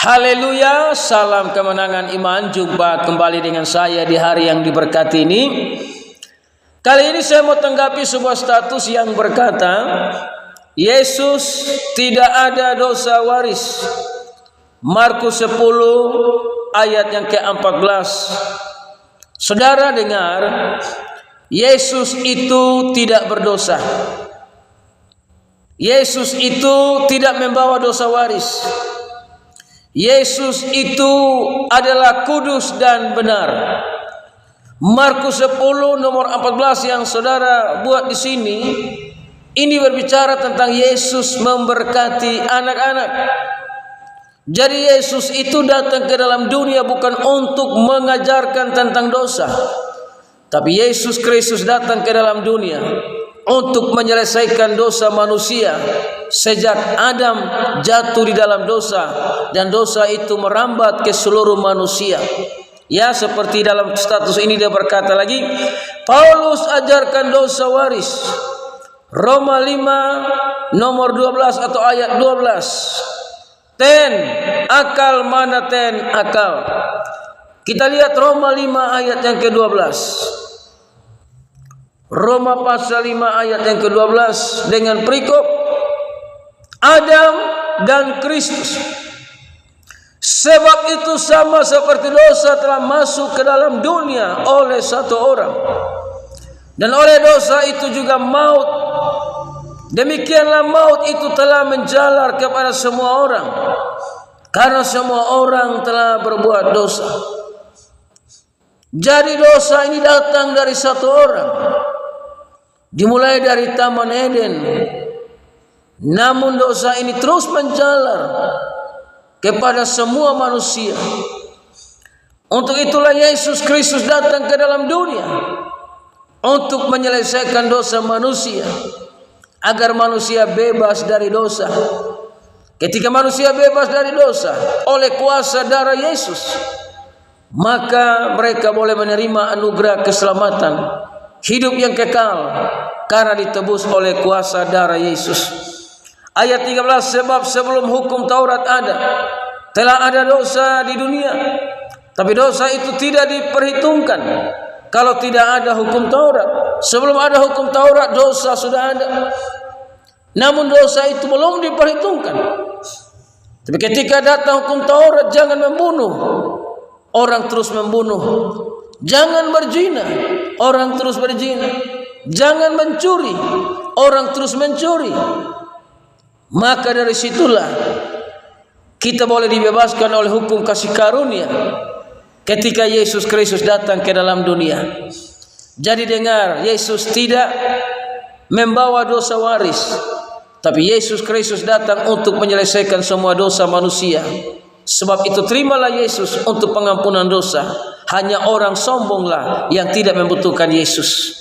Haleluya, salam kemenangan iman. Jumpa kembali dengan saya di hari yang diberkati ini. Kali ini saya mau tanggapi sebuah status yang berkata Yesus tidak ada dosa waris. Markus 10 ayat yang ke-14. Saudara dengar, Yesus itu tidak berdosa. Yesus itu tidak membawa dosa waris. Yesus itu adalah kudus dan benar. Markus 10 nomor 14 yang saudara buat di sini, ini berbicara tentang Yesus memberkati anak-anak. Jadi Yesus itu datang ke dalam dunia bukan untuk mengajarkan tentang dosa, tapi Yesus Kristus datang ke dalam dunia untuk menyelesaikan dosa manusia. Sejak Adam jatuh di dalam dosa, dan dosa itu merambat ke seluruh manusia. Ya, seperti dalam status ini dia berkata lagi, Paulus ajarkan dosa waris. Roma 5 nomor 12 atau ayat 12. Ten akal mana ten akal. Kita lihat Roma 5 ayat yang ke-12. Roma pasal 5 ayat yang ke-12 dengan perikop Adam dan Kristus. Sebab itu sama seperti dosa telah masuk ke dalam dunia oleh satu orang, dan oleh dosa itu juga maut. Demikianlah maut itu telah menjalar kepada semua orang, karena semua orang telah berbuat dosa. Jadi dosa ini datang dari satu orang, dimulai dari Taman Eden. Namun dosa ini terus menjalar kepada semua manusia. Untuk itulah Yesus Kristus datang ke dalam dunia untuk menyelesaikan dosa manusia, agar manusia bebas dari dosa. Ketika manusia bebas dari dosa oleh kuasa darah Yesus, maka mereka boleh menerima anugerah keselamatan, hidup yang kekal, karena ditebus oleh kuasa darah Yesus. Ayat 13, sebab sebelum hukum Taurat ada, telah ada dosa di dunia, tapi dosa itu tidak diperhitungkan kalau tidak ada hukum Taurat. Sebelum ada hukum Taurat, dosa sudah ada, namun dosa itu belum diperhitungkan. Tapi ketika datang hukum Taurat, jangan membunuh, orang terus membunuh. Jangan berzina, orang terus berzina. Jangan mencuri, orang terus mencuri. Maka dari situlah kita boleh dibebaskan oleh hukum kasih karunia ketika Yesus Kristus datang ke dalam dunia. Jadi dengar, Yesus tidak membawa dosa waris, tapi Yesus Kristus datang untuk menyelesaikan semua dosa manusia. Sebab itu terimalah Yesus untuk pengampunan dosa. Hanya orang sombonglah yang tidak membutuhkan Yesus.